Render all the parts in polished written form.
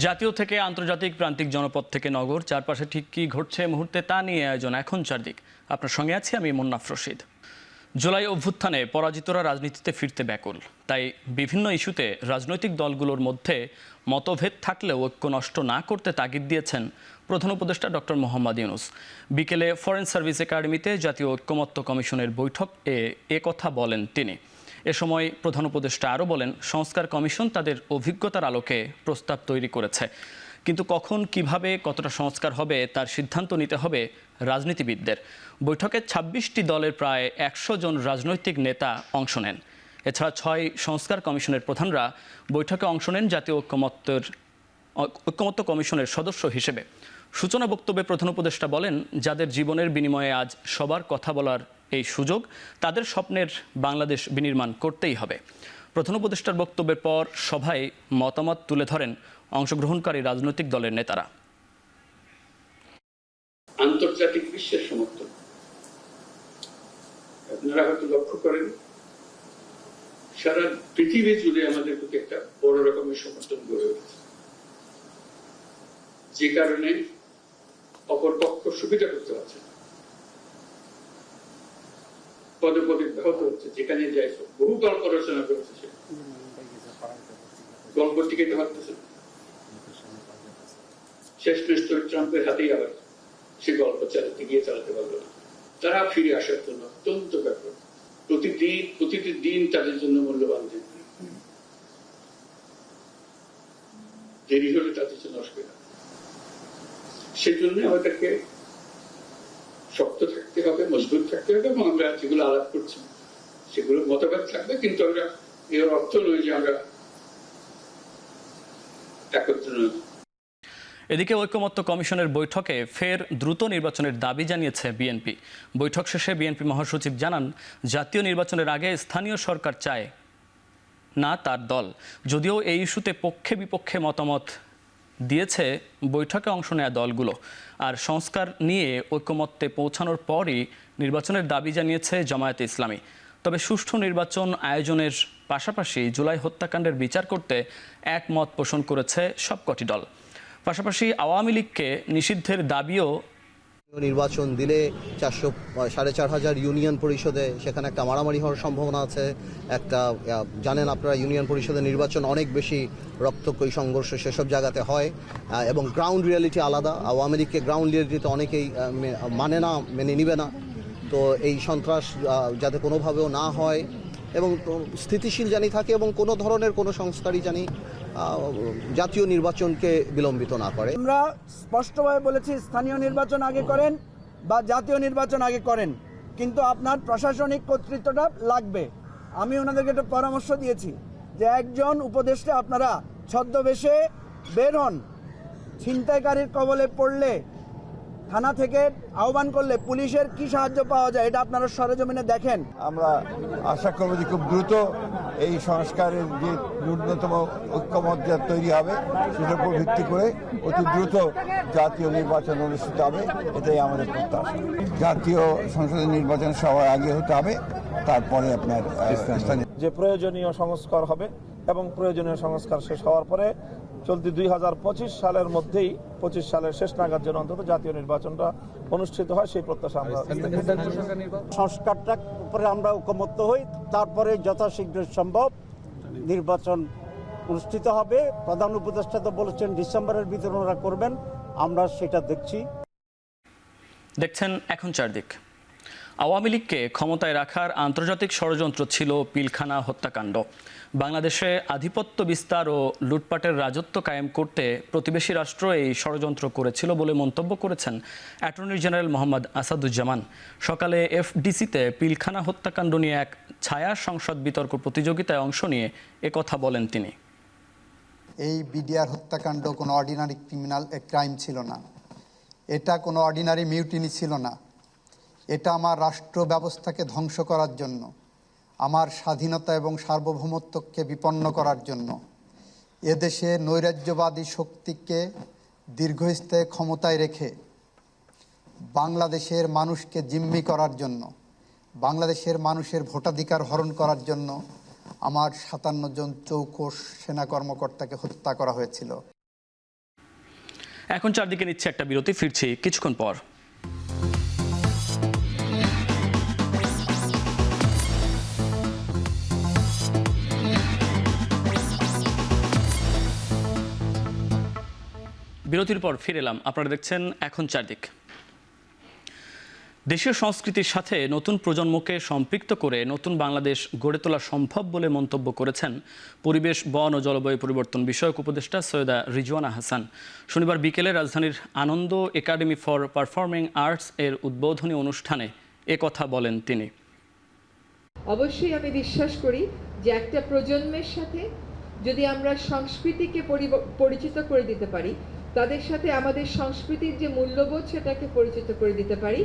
জাতীয় থেকে আন্তর্জাতিক প্রান্তিক জনপদ থেকে নগর, চারপাশে ঠিক কী ঘটছে মুহূর্তে তা নিয়ে আয়োজন এখন চারদিক। আপনার সঙ্গে আছি আমি মুন্নাফ রশিদ। জুলাই অভ্যুত্থানে পরাজিতরা রাজনীতিতে ফিরতে ব্যাকুল, তাই বিভিন্ন ইস্যুতে রাজনৈতিক দলগুলোর মধ্যে মতভেদ থাকলেও ঐক্য নষ্ট না করতে তাগিদ দিয়েছেন প্রধান উপদেষ্টা ডক্টর মোহাম্মদ ইউনূস। বিকেলে ফরেন সার্ভিস একাডেমিতে জাতীয় ঐক্যমত্য কমিশনের বৈঠক এ কথা বলেন তিনি। এ সময় প্রধান উপদেষ্টা আরও বলেন, সংস্কার কমিশন তাদের অভিজ্ঞতার আলোকে প্রস্তাব তৈরি করেছে, কিন্তু কখন, কিভাবে, কতটা সংস্কার হবে তার সিদ্ধান্ত নিতে হবে রাজনীতিবিদদের। বৈঠকে ২৬টি দলের প্রায় ১০০ জন রাজনৈতিক নেতা অংশ নেন। এছাড়া ৬ সংস্কার কমিশনের প্রধানরা বৈঠকে অংশ নেন জাতীয় ঐক্যমত্য কমিশনের সদস্য হিসেবে। সূচনা বক্তব্যে প্রধান উপদেষ্টা বলেন, যাদের জীবনের বিনিময়ে আজ সবার কথা বলার এই সুযোগ, তাদের স্বপ্নের বাংলাদেশ বিনির্মাণ করতেই হবে। প্রধান উপদেষ্টার বক্তব্যের পর সভায় মতামত তুলে ধরেন অংশগ্রহণকারী রাজনৈতিক দলের নেতারা। আন্তর্জাতিক বিশ্বের সমর্থন আপনারা হয়তো লক্ষ্য করেন, সারা পৃথিবী জুড়ে আমাদের প্রতি একটা বড় রকমের সমর্থন গড়ে উঠেছে, যে কারণে অপর পক্ষ সুবিধা করতে পারছে, পদে পদে ব্যাহত হচ্ছে। যেখানে যাই বহু গল্প রচনা করেছে, সে গল্প টিকাতে পারতেছে, শেষমেশ ট্রাম্পের হাতেই আবার সে গল্প চালাতে পারলো না। তারা ফিরে আসার জন্য অত্যন্ত ব্যাপক, প্রতিদিন তাদের জন্য মূল্যবান দিন। দেরি হলে তাদের জন্য অসুবিধা। সেজন্য আমাদেরকে শক্ত থাকতে হবে, মজবুত থাকতে হবে, এবং আমরা যেগুলো আলাপ করছি সেগুলো মতভেদ থাকবে, কিন্তু আমরা এর অর্থ নয় যে আমরা একত্র নই। এদিকে ঐক্যমত্য কমিশনের বৈঠকে ফের দ্রুত নির্বাচনের দাবি জানিয়েছে বিএনপি। বৈঠক শেষে বিএনপি মহাসচিব জানান, জাতীয় নির্বাচনের আগে স্থানীয় সরকার চায় না তার দল। যদিও এই ইস্যুতে পক্ষে বিপক্ষে মতামত দিয়েছে বৈঠকে অংশ নেওয়া দলগুলো, আর সংস্কার নিয়ে ঐক্যমত্যে পৌঁছানোর পরই নির্বাচনের দাবি জানিয়েছে জামায়াতে ইসলামী। তবে সুষ্ঠু নির্বাচন আয়োজনের পাশাপাশি জুলাই হত্যাকাণ্ডের বিচার করতে একমত পোষণ করেছে সবকটি দল। পাশাপাশি আওয়ামী লীগকে নিষিদ্ধের দাবিও। নির্বাচন দিলে 4,500 ইউনিয়ন পরিষদে সেখানে একটা মারামারি হওয়ার সম্ভাবনা আছে। একটা জানেন আপনারা, ইউনিয়ন পরিষদের নির্বাচন অনেক বেশি রক্তক্ষয়ী সংঘর্ষ সেসব জায়গাতে হয়, এবং গ্রাউন্ড রিয়ালিটি আলাদা। আওয়ামী লীগকে গ্রাউন্ড রিয়ালিটিতে অনেকেই মেনে নিবে না। তো এই সন্ত্রাস যাতে কোনোভাবেও না হয় এবং স্থিতিশীল জানি থাকে, এবং কোনো ধরনের কোনো সংস্কারই জানি জাতীয় নির্বাচনকে বিলম্বিত না করে। আমরা স্পষ্টভাবে বলেছি, স্থানীয় নির্বাচন আগে করেন বা জাতীয় নির্বাচন আগে করেন, কিন্তু আপনার প্রশাসনিক কর্তৃত্বটা লাগবে। আমি ওনাদেরকে একটা পরামর্শ দিয়েছি যে একজন উপদেষ্টা আপনারা ছদ্মবেশে বের হন, ছিনতাইকারীর কবলে পড়লে থানা থেকে আহ্বান করলে পুলিশের কি সাহায্য পাওয়া যায়, এটা আপনারা সরেজমিনে দেখেন। আমরা আশা করব যে খুব দ্রুত এই সংস্কারের যে ন্যূনতম ঐক্যমত তৈরি হবে, সেটার উপর ভিত্তি করে অতি দ্রুত জাতীয় নির্বাচন অনুষ্ঠিত হবে, এটাই আমাদের প্রত্যাশা। জাতীয় সংসদের নির্বাচন সবার আগে হতে হবে, তারপরে আপনার যে প্রয়োজনীয় সংস্কার হবে, এবং প্রয়োজনীয় সংস্কার শেষ হওয়ার পরে চলতি 2025 সালের মধ্যেই 25 সালের শেষ নাগাদ যেন অন্তত জাতীয় নির্বাচনটা অনুষ্ঠিত হয়, সেই প্রত্যাশা আমরা। সংস্কারটা উপরে আমরা ঐকমত্য হই, তারপরে যথাশীঘ্র সম্ভব নির্বাচন অনুষ্ঠিত হবে। প্রধান উপদেষ্টা তো বলেছেন ডিসেম্বরের ভিতরে ওনারা করবেন, আমরা সেটা দেখছেন এখন চারদিক। আওয়ামী লীগকে ক্ষমতায় রাখার আন্তর্জাতিক ষড়যন্ত্র ছিল পিলখানা হত্যাকাণ্ড। বাংলাদেশে আধিপত্য বিস্তার ও লুটপাটের রাজত্ব কায়েম করতে প্রতিবেশী রাষ্ট্র এই ষড়যন্ত্র করেছিল বলে মন্তব্য করেছেন অ্যাটর্নি জেনারেল মোহাম্মদ আসাদুজ্জামান। সকালে এফডিসিতে পিলখানা হত্যাকাণ্ড নিয়ে এক ছায়া সংসদ বিতর্ক প্রতিযোগিতায় অংশ নিয়ে একথা বলেন তিনি। এই বিডিআর হত্যাকাণ্ড কোনো অর্ডিনারি ক্রাইম ছিল না, এটা কোনো অর্ডিনারি মিউটিনি ছিল না। এটা আমার রাষ্ট্র ব্যবস্থাকে ধ্বংস করার জন্য, আমার স্বাধীনতা এবং সার্বভৌমত্বকে বিপন্ন করার জন্য, এদেশে নৈরাজ্যবাদী শক্তিকে দীর্ঘস্থায়ী ক্ষমতায় রেখে বাংলাদেশের মানুষকে জিম্মি করার জন্য, বাংলাদেশের মানুষের ভোটাধিকার হরণ করার জন্য আমার 57 জন চৌকস সেনা কর্মকর্তাকে হত্যা করা হয়েছিল। এখন চারদিকে নিচ্ছে একটা বিরতি, ফিরছি কিছুক্ষণ পর। বিরতির পর ফিরে এলাম। আপনারা দেখছেন এখন চারদিক। দেশীয় সংস্কৃতির সাথে নতুন প্রজন্মকে সম্পৃক্ত করে নতুন বাংলাদেশ গড়ে তোলা সম্ভব বলে মন্তব্য করেছেন পরিবেশ, বন ও জলবায়ু পরিবর্তন বিষয়ক উপদেষ্টা সৈয়দা রিজওয়ানা হাসান। শনিবার বিকেলে রাজধানীর আনন্দ একাডেমি ফর পারফর্মিং আর্টস এর উদ্বোধনী অনুষ্ঠানে কথা বলেন তিনি। অবশ্যই আমি বিশ্বাস করি যে একটা প্রজন্মের সাথে যদি আমরা সংস্কৃতিকে পরিচিত করে দিতে পারি, তাদের সাথে আমাদের সংস্কৃতির যে মূল্যবোধ সেটাকে পরিচিত করে দিতে পারি,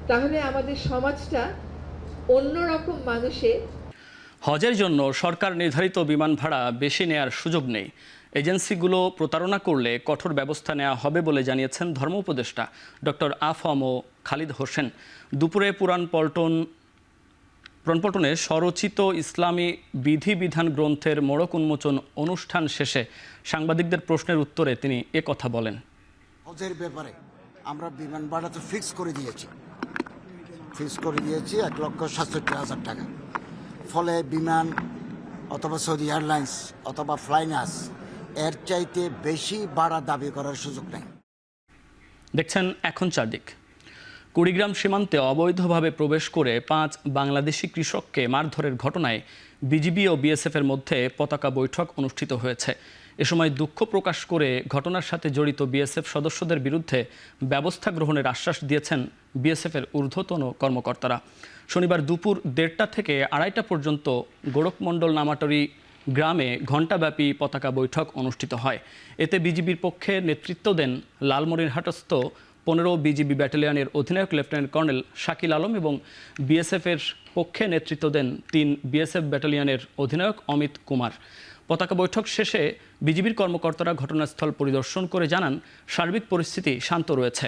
তাহলে আমাদের সমাজটা অন্যরকম মানুষে। হজের জন্য সরকার নির্ধারিত বিমান ভাড়া বেশি নেয়ার সুযোগ নেই। এজেন্সিগুলো প্রতারণা করলে কঠোর ব্যবস্থা নেওয়া হবে বলে জানিয়েছেন ধর্ম উপদেষ্টা ডক্টর আফম খালিদ হোসেন। দুপুরে পুরাণপল্টনে স্বরচিত ইসলামী বিধিবিধান গ্রন্থের মোড়ক উন্মোচন অনুষ্ঠান শেষে সাংবাদিকদের প্রশ্নের উত্তরে তিনি কথা বলেন। হজের ব্যাপারে আমরা বিমান ভাড়া তো ফিক্স করে দিয়েছি 1,67,000 টাকা। ফলে বিমান অথবা সৌদি এয়ারলাইন্স অথবা ফ্লাইনাস এর চাইতে বেশি ভাড়া দাবি করার সুযোগ নেই। দেখছেন এখন চারদিক। কুড়িগ্রাম সীমান্তে অবৈধভাবে প্রবেশ করে 5 বাংলাদেশি কৃষককে মারধরের ঘটনায় বিজিবি ও বিএসএফ এর মধ্যে পতাকা বৈঠক অনুষ্ঠিত হয়েছে। এ সময় দুঃখ প্রকাশ করে ঘটনার সাথে জড়িত বিএসএফ সদস্যদের বিরুদ্ধে ব্যবস্থা গ্রহণের আশ্বাস দিয়েছেন বিএসএফ এর ঊর্ধ্বতন কর্মকর্তারা। শনিবার দুপুর 1:30 থেকে 2:30 পর্যন্ত গোরখমণ্ডল নামাটরি গ্রামে ঘণ্টাব্যাপী পতাকা বৈঠক অনুষ্ঠিত হয়। এতে বিজিবির পক্ষে নেতৃত্ব দেন লালমনিরহাটস্থ 15 বিজিবি ব্যাটালিয়নের অধিনায়ক লেফটেন্যান্ট কর্নেল শাকিল আলম এবং বিএসএফের পক্ষে নেতৃত্ব দেন 3 বিএসএফ ব্যাটালিয়নের অধিনায়ক অমিত কুমার। পতাকা বৈঠক শেষে বিজিবির কর্মকর্তারা ঘটনাস্থল পরিদর্শন করে জানান সার্বিক পরিস্থিতি শান্ত রয়েছে।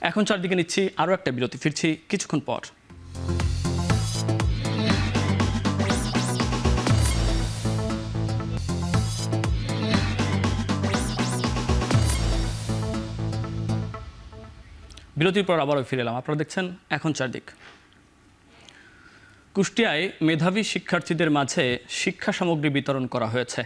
এখন চারদিকে নিচ্ছি আরও একটা বিরতি, ফিরছি কিছুক্ষণ পর। বিরতির পর আবারও ফিরে এলাম। আপনারা দেখছেন এখন চারদিক। কুষ্টিয়ায় মেধাবী শিক্ষার্থীদের মাঝে শিক্ষা সামগ্রী বিতরণ করা হয়েছে।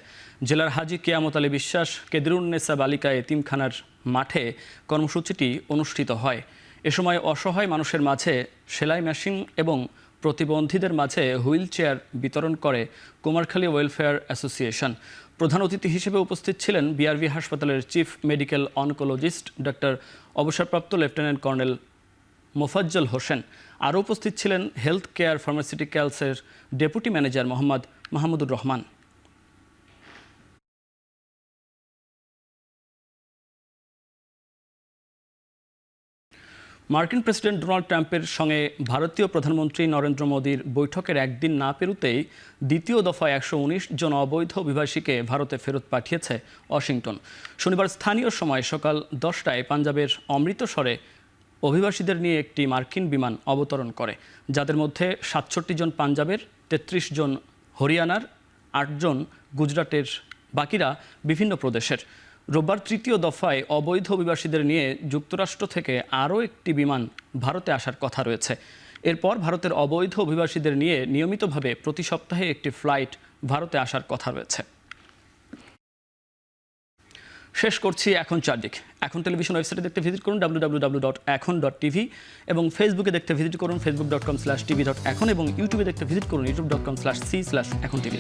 জেলার হাজী কিয়ামত আলী বিশ্বাস কেদিরুন্নেসা বালিকা এতিমখানার মাঠে কর্মসূচিটি অনুষ্ঠিত হয়। এ সময় অসহায় মানুষের মাঝে সেলাই মেশিন এবং প্রতিবন্ধীদের মাঝে হুইল চেয়ার বিতরণ করে কুমারখালী ওয়েলফেয়ার অ্যাসোসিয়েশন। প্রধান অতিথি হিসেবে উপস্থিত ছিলেন বিআরবি হাসপাতালের চিফ মেডিকেল অনকোলজিস্ট ডক্টর অবসরপ্রাপ্ত লেফটেন্যান্ট কর্নেল মোফাজ্জল হোসেন। আরও উপস্থিত ছিলেন হেলথ কেয়ার ফার্মাসিউটিক্যালসের ডেপুটি ম্যানেজার মোহাম্মদ মাহমুদুর রহমান। মার্কিন প্রেসিডেন্ট ডোনাল্ড ট্রাম্পের সঙ্গে ভারতীয় প্রধানমন্ত্রী নরেন্দ্র মোদীর বৈঠকের একদিন না পেরোতেই দ্বিতীয় দফায় 119 জন অবৈধ অভিবাসীকে ভারতে ফেরত পাঠিয়েছে ওয়াশিংটন। শনিবার স্থানীয় সময় সকাল 10টায় পাঞ্জাবের অমৃতসরে অভিবাসীদের নিয়ে একটি মার্কিন বিমান অবতরণ করে, যাদের মধ্যে 67 জন পাঞ্জাবের, 33 জন হরিয়ানার, 8 জন গুজরাটের, বাকিরা বিভিন্ন প্রদেশের। রোববার তৃতীয় দফায় অবৈধ অভিবাসীদের নিয়ে যুক্তরাষ্ট্র থেকে আরও একটি বিমান ভারতে আসার কথা রয়েছে। এরপর ভারতের অবৈধ অভিবাসীদের নিয়ে নিয়মিতভাবে প্রতি সপ্তাহে একটি ফ্লাইট ভারতে আসার কথা রয়েছে। শেষ করছি এখন চারদিক। এখন টেলিভিশন ওয়েবসাইটে দেখতে ভিজিট করুন www.ekhon.tv এবং ফেসবুকে দেখতে ভিজিট করুন facebook.com/tv.ekhon এবং ইউটিউবে দেখতে ভিজিট করুন youtube.com/c/ekhontv।